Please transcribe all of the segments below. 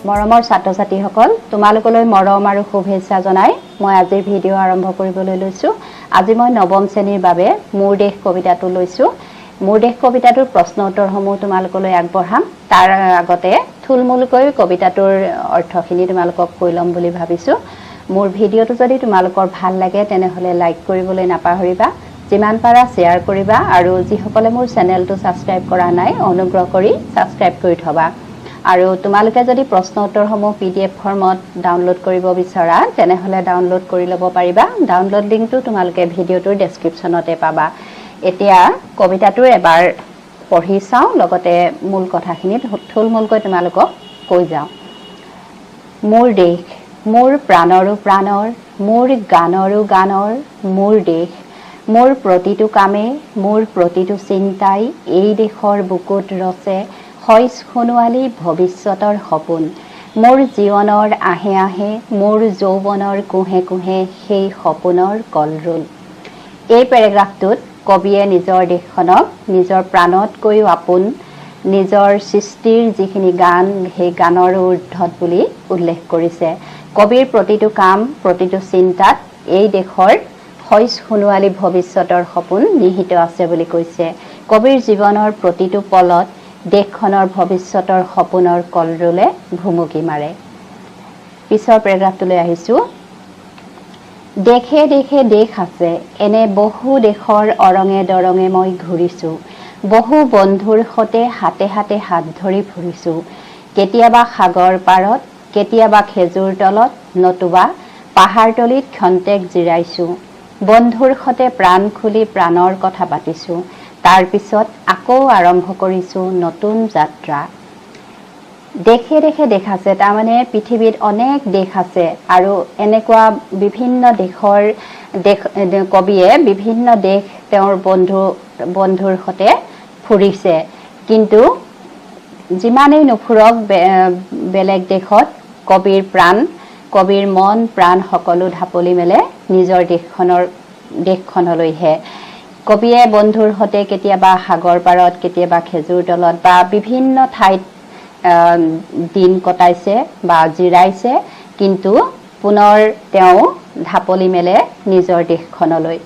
মৰমৰ ছাত্ৰ-ছাত্ৰীসকল তোমালোকলৈ মৰম আৰু শুভেচ্ছা জনাই মই আজিৰ ভিডিঅ' আৰম্ভ কৰিবলৈ লৈছো। আজি মই নৱম শ্ৰেণীৰ বাবে মোৰ দেশ কবিতাটো লৈছো। মোৰ দেশ কবিতাটোৰ প্ৰশ্ন উত্তৰসমূহ তোমালোকলৈ আগবঢ়াম। তাৰ আগতে থুলমূলকৈ কবিতাটোৰ অৰ্থখিনি তোমালোকক কৈ ল'ম বুলি ভাবিছো। মোৰ ভিডিঅ'টো যদি তোমালোকৰ ভাল লাগে তেনেহলে লাইক কৰিবলৈ নাপাহৰিবা। যিমান পাৰা শ্বেয়াৰ কৰিবা আৰু যিসকলে মোৰ চেনেলটো ছাবস্ক্ৰাইব কৰা নাই অনুগ্ৰহ কৰি ছাবস্ক্ৰাইব কৰি থবা। আৰু তোমালোকে যদি প্ৰশ্ন উত্তৰসমূহ PDF ফৰ্মত ডাউনলোড কৰিব বিচৰা তেনেহলে ডাউনলোড কৰি ল'ব পাৰিবা। ডাউনলোড লিংকটো তোমালোকে ভিডিঅ'টোৰ ডেসক্ৰিপচনতে পাবা। এতিয়া কবিতাটোৰ এবাৰ পঢ়ি চাওঁ, লগতে মূল কথাখিনি থুলমূলকৈ তোমালোকক কৈ যাওঁ। মোৰ দেশ, মোৰ প্ৰাণৰো প্ৰাণৰ, মোৰ গানৰো গানৰ, মোৰ দেশ, মোৰ প্ৰতিটো কামে, মোৰ প্ৰতিটো চিন্তাই এই দেশৰ বুকুত ৰচে শইচ সোণোৱালী ভৱিষ্যতৰ সপোন। মোৰ জীৱনৰ আহে আহে, মোৰ যৌৱনৰ কোহে কোহে সেই সপোনৰ কলৰোল। এই পেৰেগ্ৰাফটোত কবিয়ে নিজৰ দেশখনক নিজৰ প্ৰাণতকৈও আপোন, নিজৰ সৃষ্টিৰ যিখিনি গান সেই গানৰ ঊৰ্ধত বুলি উল্লেখ কৰিছে। কবিৰ প্ৰতিটো কাম, প্ৰতিটো চিন্তাত এই দেশৰ শইচ সোণোৱালী ভৱিষ্যতৰ সপোন নিহিত আছে বুলি কৈছে। কবিৰ জীৱনৰ প্ৰতিটো পলত দেশখনৰ ভৱিষ্যতৰ সপোনৰ কলৰোলে ভুমুকি মাৰে। পিছৰ পেৰেগ্ৰাফটোলৈ আহিছো। দেশে দেশে দেশ আছে, এনে বহু দেশৰ অৰঙে দৰঙে মই ঘূৰিছো। বহু বন্ধুৰ সতে হাতে হাতে হাত ধৰি ফুৰিছো। কেতিয়াবা সাগৰ পাৰত, কেতিয়াবা খেজুৰ তলত, নতুবা পাহাৰতলিত ক্ষন্তেক জিৰাইছো। বন্ধুৰ সতে প্ৰাণ খুলি প্ৰাণৰ কথা পাতিছো। তাৰ পিছত আকৌ আৰম্ভ কৰিছো নতুন যাত্ৰা। দেশে দেশে দেশ আছে, তাৰমানে পৃথিৱীত অনেক দেশ আছে আৰু এনেকুৱা বিভিন্ন দেশৰ কবিয়ে বিভিন্ন দেশ তেওঁৰ বন্ধুৰ সতে ফুৰিছে। কিন্তু যিমানেই নুফুৰক বেলেগ দেশত কবিৰ প্ৰাণ, কবিৰ মন প্ৰাণ সকলো ঢাপলি মেলে নিজৰ দেশখনলৈহে। কবিয়ে বন্ধুৰ সতে কেতিয়াবা সাগৰ পাৰত, কেতিয়াবা খেজুৰ তলত বা বিভিন্ন ঠাইত দিন কটাইছে বা জিৰাইছে, কিন্তু পুনৰ তেওঁ ঢাপলি মেলে নিজৰ দেশখনলৈ।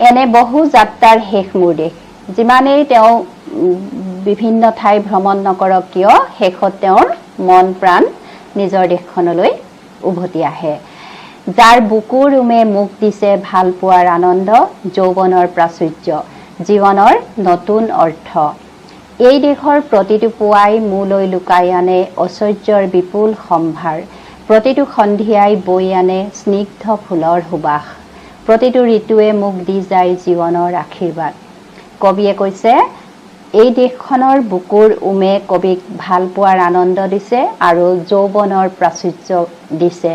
এনে বহু যাত্ৰাৰ শেষ মোৰ দেশ। যিমানেই তেওঁ বিভিন্ন ঠাই ভ্ৰমণ নকৰক কিয়, শেষত তেওঁৰ মন প্ৰাণ নিজৰ দেশখনলৈ উভতি আহে। যাৰ বুকুৰ ৰুমে মোক দিছে ভাল পোৱাৰ আনন্দ, যৌৱনৰ প্ৰাচুৰ্য, জীৱনৰ নতুন অৰ্থ। এই দেশৰ প্ৰতিটো পুৱাই মোলৈ লুকাই আনে ঐশ্বৰ্যৰ বিপুল সম্ভাৰ। প্ৰতিটো সন্ধিয়াই বৈ আনে স্নিগ্ধ ফুলৰ সুবাস। প্ৰতিটো ঋতুৱে মোক দি যায় জীৱনৰ আশীৰ্বাদ। কবিয়ে কৈছে এই দেশখনৰ বুকুৰ উমে কবিক ভাল পোৱাৰ আনন্দ দিছে আৰু যৌৱনৰ প্ৰাচুৰ্য দিছে।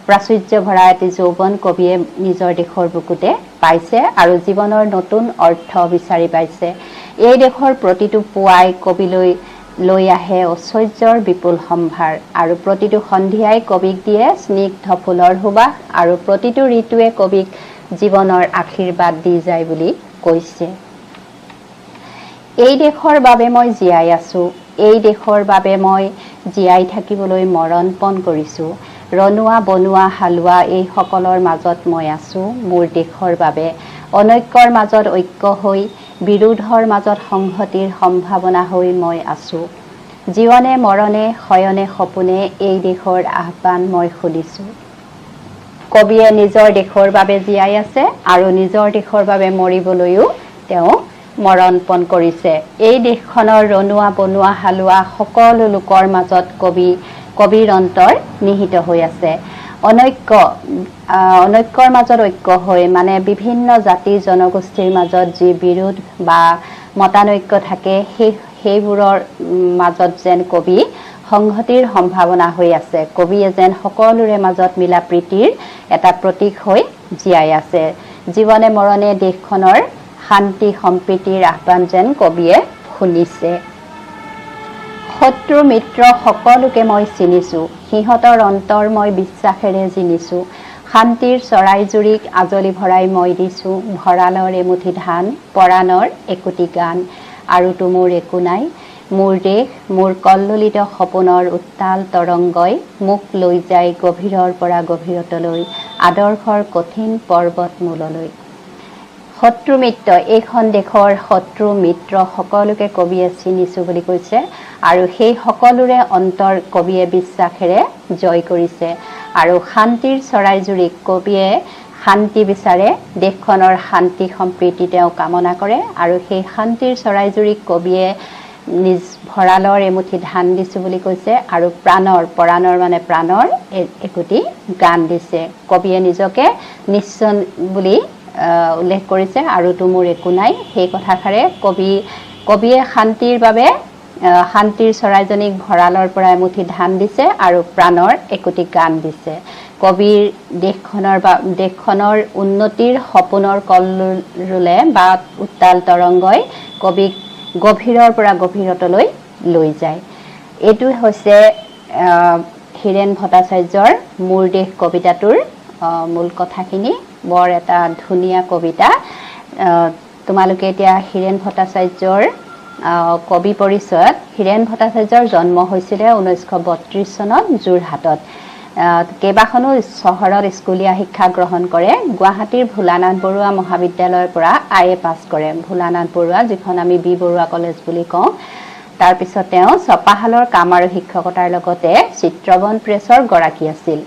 প্ৰাচুৰ্য ভৰা এটি যৌৱন কবিয়ে নিজৰ দেশৰ বুকুতে পাইছে আৰু জীৱনৰ নতুন অৰ্থ বিচাৰি পাইছে। এই দেশৰ প্ৰতিটো পুৱাই কবিলৈ লৈ আহে ঐশ্বৰ্যৰ বিপুল সম্ভাৰ আৰু প্ৰতিটো সন্ধিয়াই কবিক দিয়ে স্নিগ্ধ ফুলৰ সুবাস আৰু প্ৰতিটো ঋতুৱে কবিক জীৱনৰ আশীৰ্বাদ দি যায় বুলি কৈছে। এই দেশৰ বাবে মই জীয়াই আছো, এই দেশৰ বাবে মই জীয়াই থাকিবলৈ মৰণ পণ কৰিছো। ৰনোৱা বনোৱা হালোৱা এই সকলৰ মাজত মই আছো মোৰ দেশৰ বাবে। অনৈক্যৰ মাজত ঐক্য হৈ, বিৰোধৰ মাজত সংহতিৰ সম্ভাৱনা হৈ মই আছো। জীৱনে মৰণে শয়নে সপোনে এই দেশৰ আহ্বান মই শুনিছো। কবিয়ে নিজৰ দেশৰ বাবে জীয়াই আছে আৰু নিজৰ দেশৰ বাবে মৰিবলৈও তেওঁ মৰণ পণ কৰিছে। এই দেশখনৰ ৰনোৱা বনোৱা হালোৱা সকলো লোকৰ মাজত কবিৰ অন্তৰ নিহিত হৈ আছে। অনৈক্যৰ মাজত ঐক্য হৈ, মানে বিভিন্ন জাতি জনগোষ্ঠীৰ মাজত যি বিৰোধ বা মতানৈক্য থাকে সেইবোৰৰ মাজত যেন কবি সংহতিৰ সম্ভাৱনা হৈ আছে। কবিয়ে যেন সকলোৰে মাজত মিলা প্ৰীতিৰ এটা প্ৰতীক হৈ জীয়াই আছে। জীৱনে মৰণে দেশখনৰ শান্তি সম্প্ৰীতিৰ আহ্বান যেন কবিয়ে শুনিছে। শত্ৰু মিত্ৰ সকলোকে মই চিনিছো, সিহঁতৰ অন্তৰ মই বিশ্বাসেৰে জিনিছো। শান্তিৰ চৰাইজুৰিক আজলি ভৰাই মই দিছো, ভঁৰালৰ এমুঠি ধান, পৰাণৰ একোটি গান, আৰুতো মোৰ একো নাই। মোৰ দেশ মোৰ কল্লোলিত সপোনৰ উত্তাল তৰংগই মোক লৈ যায় গভীৰৰ পৰা গভীৰতলৈ আদৰ্শৰ কঠিন পৰ্বতমূললৈ। শত্ৰু মিত্ৰ, এইখন দেশৰ শত্ৰু মিত্ৰ সকলোকে কবিয়ে চিনিছোঁ বুলি কৈছে আৰু সেই সকলোৰে অন্তৰ কবিয়ে বিশ্বাসেৰে জয় কৰিছে আৰু শান্তিৰ চৰাইজুৰিক কবিয়ে শান্তি বিচাৰে, দেশখনৰ শান্তি সম্প্ৰীতি তেওঁ কামনা কৰে আৰু সেই শান্তিৰ চৰাইজুৰিক কবিয়ে নিজ ভঁৰালৰ এমুঠি ধান দিছোঁ বুলি কৈছে আৰু পৰাণৰ মানে প্ৰাণৰ একোটি গান দিছে। কবিয়ে নিজকে নিশ্চয় বুলি উল্লেখ কৰিছে আৰু তো মোৰ একো নাই, সেই কথাষাৰে কবিয়ে শান্তিৰ বাবে শান্তিৰ চৰাইজনীক ভঁৰালৰ পৰা এমুঠি ধান দিছে আৰু প্ৰাণৰ একোটি গান দিছে। কবিৰ দেশখনৰ উন্নতিৰ সপোনৰ কল্লোলে বা উত্তাল তৰংগই কবিক গভীৰৰ পৰা গভীৰতলৈ লৈ যায়। এইটো হৈছে হীৰেণ ভট্টাচাৰ্যৰ মোৰ দেশ কবিতাটোৰ মূল কথাখিনি। বৰ এটা ধুনীয়া কবিতা। তোমালোকে এতিয়া হীৰেণ ভট্টাচাৰ্যৰ কবি পৰিচয়ত, হীৰেণ ভট্টাচাৰ্যৰ জন্ম হৈছিলে 1932 চনত যোৰহাটত। কেইবাখনো চহৰত স্কুলীয়া শিক্ষা গ্ৰহণ কৰে। গুৱাহাটীৰ ভোলানাথ বৰুৱা মহাবিদ্যালয়ৰ পৰা IA পাছ কৰে। ভোলানাথ বৰুৱা, যিখন আমি বি বৰুৱা কলেজ বুলি কওঁ। তাৰপিছত তেওঁ ছপাহালৰ কাম আৰু শিক্ষকতাৰ লগতে চিত্ৰবন প্ৰেছৰ গৰাকী আছিল।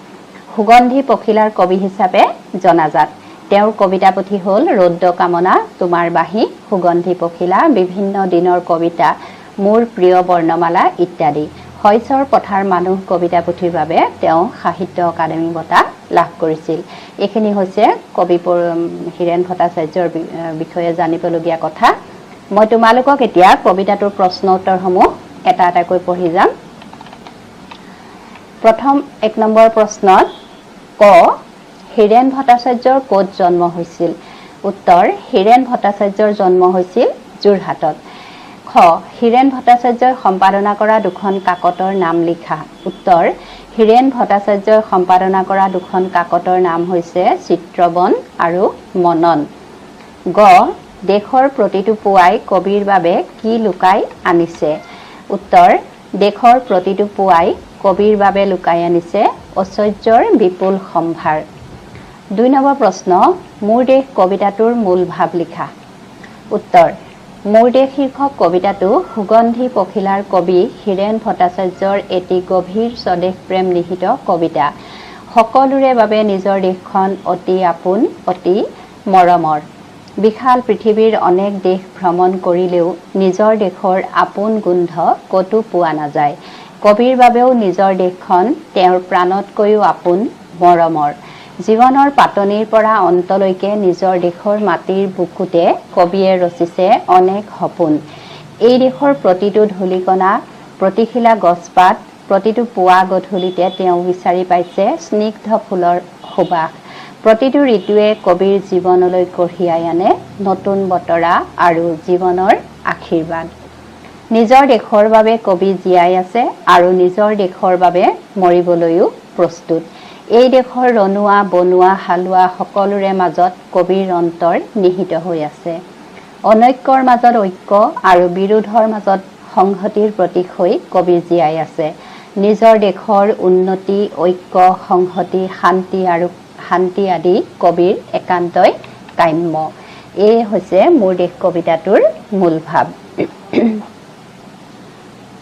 সুগন্ধি পখিলাৰ কবি হিচাপে জনাজাত। তেওঁৰ কবিতা পুথি হ'ল ৰৌদ্ৰ কামনা, তোমাৰ বাঁহী, সুগন্ধি পখিলা, বিভিন্ন দিনৰ কবিতা, মোৰ প্ৰিয় বৰ্ণমালা ইত্যাদি। শইচৰ পথাৰ মানুহ কবিতা পুথিৰ বাবে তেওঁ সাহিত্য অকাডেমি বঁটা লাভ কৰিছিল। এইখিনি হৈছে কবি হীৰেণ ভট্টাচাৰ্যৰ বিষয়ে জানিবলগীয়া কথা। মই তোমালোকক এতিয়া কবিতাটোৰ প্ৰশ্ন উত্তৰসমূহ এটা এটাকৈ পঢ়ি যাম। প্ৰথম 1 নম্বৰ প্ৰশ্নত ক, হীৰেণ ভট্টাচাৰ্যৰ ক'ত জন্ম হৈছিল? উত্তৰ, হীৰেণ ভট্টাচাৰ্যৰ জন্ম হৈছিল যোৰহাটত। খ, হীৰেণ ভট্টাচাৰ্যই সম্পাদনা কৰা দুখন কাকতৰ নাম লিখা। উত্তৰ, হীৰেণ ভট্টাচাৰ্যই সম্পাদনা কৰা দুখন কাকতৰ নাম হৈছে চিত্ৰবন আৰু মনন। গ, দেশৰ প্ৰতিটো পুৱাই কবিৰ বাবে কি লুকাই আনিছে? উত্তৰ, দেশৰ প্ৰতিটো পুৱাই কবিৰ বাবে লুকাই আনিছে ঐশ্বৰ্যৰ বিপুল সম্ভাৰ। 2 নম্বৰ প্ৰশ্ন, মোৰ দেশ কবিতাটোৰ মূল ভাৱ লিখা। উত্তৰ, মোৰ দেশ শীৰ্ষক কবিতাটো সুগন্ধি পখিলাৰ কবি হীৰেণ ভট্টাচাৰ্যৰ এটি গভীৰ স্বদেশ প্ৰেম নিহিত কবিতা। সকলোৰে বাবে নিজৰ দেশখন অতি আপোন, অতি মৰমৰ। বিশাল পৃথিৱীৰ অনেক দেশ ভ্ৰমণ কৰিলেও নিজৰ দেশৰ আপোন গোন্ধ ক'তো পোৱা নাযায়। কবিৰ বাবেও নিজৰ দেশখন তেওঁৰ প্ৰাণতকৈও আপোন, মৰমৰ। জীৱনৰ পাতনিৰ পৰা অন্তলৈকে নিজৰ দেশৰ মাটিৰ বুকুতে কবিয়ে ৰচিছে অনেক সপোন। এই দেশৰ প্ৰতিটো ধূলিকণা, প্ৰতিশিলা গছপাত, প্ৰতিটো পুৱা গধূলিতে তেওঁ বিচাৰি পাইছে স্নিগ্ধ ফুলৰ সুবাস। প্ৰতিটো ঋতুৱে কবিৰ জীৱনলৈ কঢ়িয়াই আনে নতুন বতৰা আৰু জীৱনৰ আশীৰ্বাদ। নিজৰ দেশৰ বাবে কবি জীয়াই আছে আৰু নিজৰ দেশৰ বাবে মৰিবলৈও প্ৰস্তুত। এই দেশৰ ৰনোৱা, বনোৱা, হালোৱা সকলোৰে মাজত কবিৰ অন্তৰ নিহিত হৈ আছে। অনৈক্যৰ মাজত ঐক্য আৰু বিৰোধৰ মাজত সংহতিৰ প্ৰতীক হৈ কবি জীয়াই আছে। নিজৰ দেশৰ উন্নতি, ঐক্য, সংহতি, শান্তি আদি কবিৰ একান্তই কাম্য। এই হৈছে মোৰ দেশ কবিতাটোৰ মূল ভাৱ।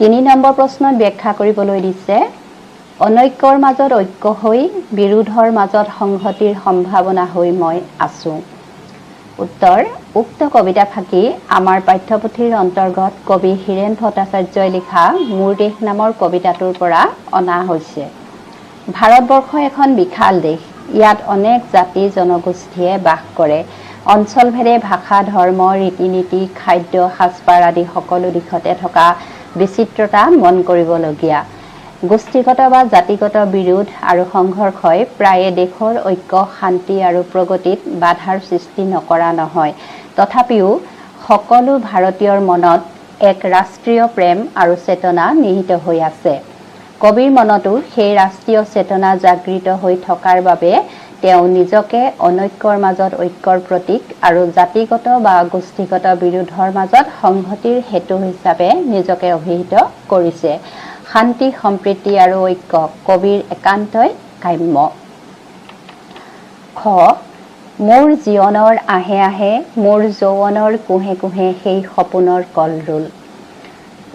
3 নম্বৰ প্ৰশ্নত ব্যাখ্যা কৰিবলৈ দিছে, অনৈক্যৰ মাজত ঐক্য হৈ, বিৰোধৰ মাজত সংহতিৰ সম্ভাৱনা হৈ মই আছোঁ। উত্তৰ, উক্ত কবিতা ফাঁকি আমাৰ পাঠ্যপুথিৰ অন্তৰ্গত কবি হীৰেণ ভট্টাচাৰ্যই লিখা মোৰ দেশ নামৰ কবিতাটোৰ পৰা অনা হৈছে। ভাৰতবৰ্ষ এখন বিশাল দেশ। ইয়াত অনেক জাতি জনগোষ্ঠীয়ে বাস কৰে। অঞ্চলভেদে ভাষা, ধৰ্ম, ৰীতি নীতি, খাদ্য, সাজপাৰ আদি সকলো দিশতে থকা বিচিত্ৰতা মন কৰিবলগীয়া। গোষ্ঠীগত বা জাতিগত বিৰোধ আৰু সংঘৰ্ষই প্ৰায়ে দেশৰ ঐক্য, শান্তি আৰু প্ৰগতিত বাধাৰ সৃষ্টি নকৰা নহয়। তথাপিও সকলো ভাৰতীয়ৰ মনত এক ৰাষ্ট্ৰীয় প্ৰেম আৰু চেতনা নিহিত হৈ আছে। কবিৰ মনতো সেই ৰাষ্ট্ৰীয় চেতনা জাগৃত হৈ থকাৰ বাবে তেওঁ নিজকে অনৈক্যৰ মাজত ঐক্যৰ প্ৰতীক আৰু জাতিগত বা গোষ্ঠীগত বিৰোধৰ মাজত সংহতিৰ হেতু হিচাপে নিজকে অভিহিত কৰিছে। শান্তি সম্প্ৰীতি আৰু ঐক্য কবিৰ একান্তই কাম্য। খ মোৰ জীৱনৰ আহে আহে মোৰ যৌৱনৰ কোহে কোহে সেই সপোনৰ কলৰোল।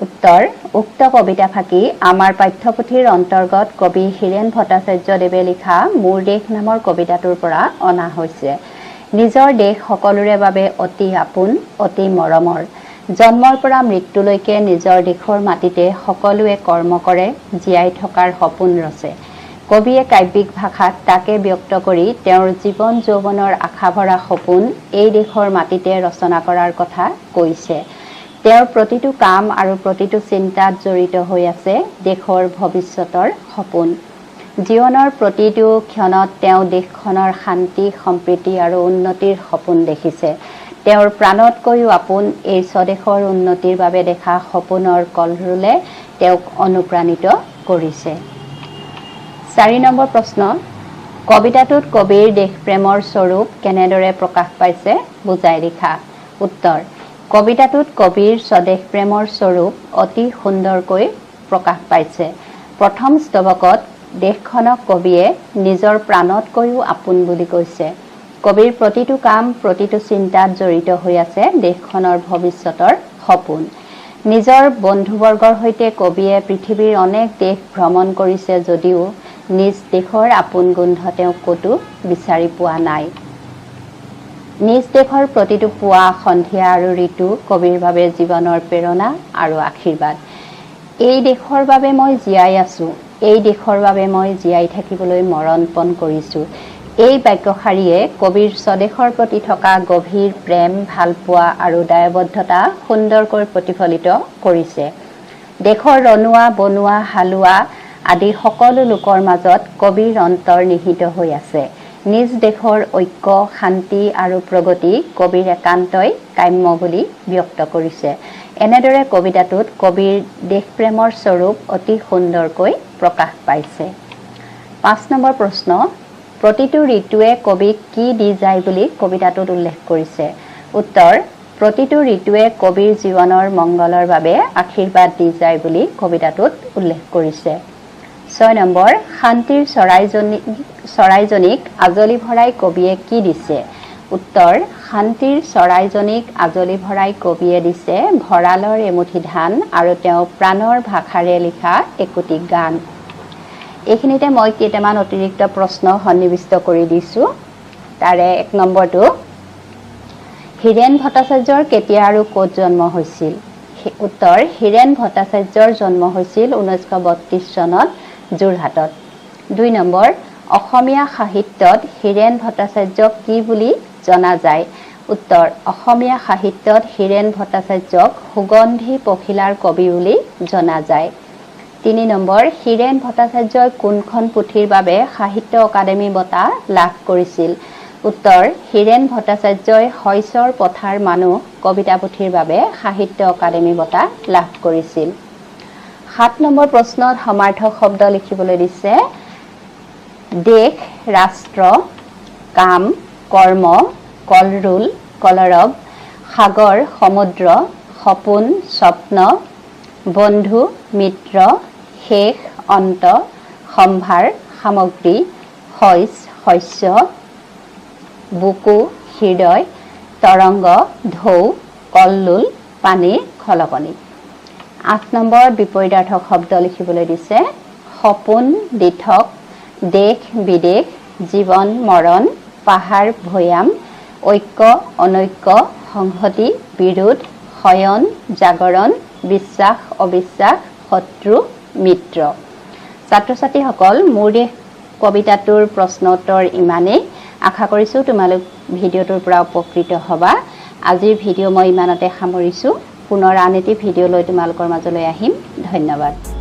উত্তৰ উক্ত কবিতা ফাঁকি আমাৰ পাঠ্যপুথিৰ অন্তৰ্গত কবি হীৰেন ভট্টাচাৰ্যদেৱে লিখা মোৰ দেশ নামৰ কবিতাটোৰ পৰা অনা হৈছে। নিজৰ দেশ সকলোৰে বাবে অতি আপোন অতি মৰমৰ। জন্মৰ পৰা মৃত্যুলৈকে নিজৰ দেশৰ মাটিতে সকলোৱে কৰ্ম কৰে, জীয়াই থকাৰ সপোন ৰচে। কবিয়ে কাব্যিক ভাষাত তাকে ব্যক্ত কৰি তেওঁৰ জীৱন যৌৱনৰ আশাভৰা সপোন এই দেশৰ মাটিতে ৰচনা কৰাৰ কথা কৈছে। তেওঁৰ প্ৰতিটো কাম আৰু প্ৰতিটো চিন্তাত জড়িত হৈ আছে দেশৰ ভৱিষ্যতৰ সপোন। জীৱনৰ প্ৰতিটো ক্ষণত তেওঁ দেশখনৰ শান্তি সম্প্ৰীতি আৰু উন্নতিৰ সপোন দেখিছে। তেওঁৰ প্ৰাণতকৈও আপোন এই স্বদেশৰ উন্নতিৰ বাবে দেখা সপোনৰ কলৰোলে তেওঁক অনুপ্ৰাণিত কৰিছে। 4 নম্বৰ প্ৰশ্ন, কবিতাটোত কবিৰ দেশপ্ৰেমৰ স্বৰূপ কেনেদৰে প্ৰকাশ পাইছে বুজাই লিখা। উত্তৰ কবিতাটোত কবিৰ স্বদেশ প্ৰেমৰ স্বৰূপ অতি সুন্দৰকৈ প্ৰকাশ পাইছে। প্ৰথম স্তৱকত দেশখনক কবিয়ে নিজৰ প্ৰাণতকৈও আপোন বুলি কৈছে। কবিৰ প্ৰতিটো কাম প্ৰতিটো চিন্তাত জড়িত হৈ আছে দেশখনৰ ভৱিষ্যতৰ সপোন। নিজৰ বন্ধুবৰ্গৰ সৈতে কবিয়ে পৃথিৱীৰ অনেক দেশ ভ্ৰমণ কৰিছে যদিও নিজ দেশৰ আপোন গোন্ধ তেওঁ ক'তো বিচাৰি পোৱা নাই। নিজ দেশৰ প্ৰতিটো পুৱা সন্ধিয়া আৰু ঋতু কবিৰ বাবে জীৱনৰ প্ৰেৰণা আৰু আশীৰ্বাদ। এই দেশৰ বাবে মই জীয়াই আছোঁ, এই দেশৰ বাবে মই জীয়াই থাকিবলৈ মৰণপণ কৰিছোঁ। এই বাক্যশাৰীয়ে কবিৰ স্বদেশৰ প্ৰতি থকা গভীৰ প্ৰেম ভালপোৱা আৰু দায়বদ্ধতা সুন্দৰকৈ প্ৰতিফলিত কৰিছে। দেশৰ ৰনোৱা বনোৱা হালোৱা আদি সকলো লোকৰ মাজত কবিৰ অন্তৰ নিহিত হৈ আছে। নিজ দেশৰ ঐক্য শান্তি আৰু প্ৰগতি কবিৰ একান্তই কাম্য বুলি ব্যক্ত কৰিছে। এনেদৰে কবিতাটোত কবিৰ দেশপ্ৰেমৰ স্বৰূপ অতি সুন্দৰকৈ প্ৰকাশ পাইছে। 5 নম্বৰ প্ৰশ্ন, প্ৰতিটো ঋতুৱে কবিক কি দি যায় বুলি কবিতাটোত উল্লেখ কৰিছে। উত্তৰ প্ৰতিটো ঋতুৱে কবিৰ জীৱনৰ মংগলৰ বাবে আশীৰ্বাদ দি যায় বুলি কবিতাটোত উল্লেখ কৰিছে। 6 নম্বৰ, শান্তিৰ চৰাইজনীক আজলি ভৰাই কবিয়ে কি দিছে। উত্তৰ শান্তিৰ চৰাইজনীক আজলি ভৰাই কবিয়ে দিছে ভঁৰালৰ এমুঠি ধান আৰু তেওঁ প্ৰাণৰ ভাষাৰে লিখা একোটি গান। এইখিনিতে মই কেইটামান অতিৰিক্ত প্ৰশ্ন সন্নিৱিষ্ট কৰি দিছোঁ। তাৰে 1 নম্বৰটো, হীৰেন ভট্টাচাৰ্যৰ কেতিয়া আৰু ক'ত জন্ম হৈছিল। উত্তৰ হীৰেন ভট্টাচাৰ্যৰ জন্ম হৈছিল 1932 চনত যোৰহাটত। 2 নম্বৰ, অসমীয়া সাহিত্যত হীৰেন ভট্টাচাৰ্যক কি বুলি জনা যায়। উত্তৰ অসমীয়া সাহিত্যত হীৰেন ভট্টাচাৰ্যক সুগন্ধি পখিলাৰ কবি বুলি জনা যায়। 3 নম্বৰ, হীৰেন ভট্টাচাৰ্যই কোনখন পুথিৰ বাবে সাহিত্য অকাডেমী বঁটা লাভ কৰিছিল। উত্তৰ হীৰেন ভট্টাচাৰ্যই শইচৰ পথাৰ মানুহ কবিতা পুথিৰ বাবে সাহিত্য অকাডেমী বঁটা লাভ কৰিছিল। 7 নম্বৰ প্ৰশ্নত সমাৰ্থক শব্দ লিখিবলৈ দিছে। দেশ ৰাষ্ট্ৰ কাম কৰ্ম কলৰোল কলৰৱ সাগৰ সমুদ্ৰ সপোন স্বপ্ন বন্ধু মিত্ৰ শেষ অন্ত সম্ভাৰ সামগ্ৰী শইচ শস্য বুকু হৃদয় তৰংগ ঢৌ কললোল পানীৰ খলকনি। 8 নম্বৰ বিপৰীতাৰ্থক শব্দ লিখিবলৈ দিছে। সপোন দিঠক দেশ বিদেশ জীৱন মৰণ পাহাৰ ভৈয়াম ঐক্য অনৈক্য সংহতি বিৰোধ শয়ন জাগৰণ বিশ্বাস অবিশ্বাস শত্ৰু মিত্ৰ। ছাত্ৰ ছাত্ৰীসকল, মোৰ দেশ কবিতাটোৰ প্ৰশ্ন উত্তৰ ইমানেই। আশা কৰিছোঁ তোমালোক ভিডিঅ'টোৰ পৰা উপকৃত হ'বা। আজিৰ ভিডিঅ' মই ইমানতে সামৰিছোঁ। পুনৰ আন এটি ভিডিঅ' লৈ তোমালোকৰ মাজলৈ আহিম। ধন্যবাদ।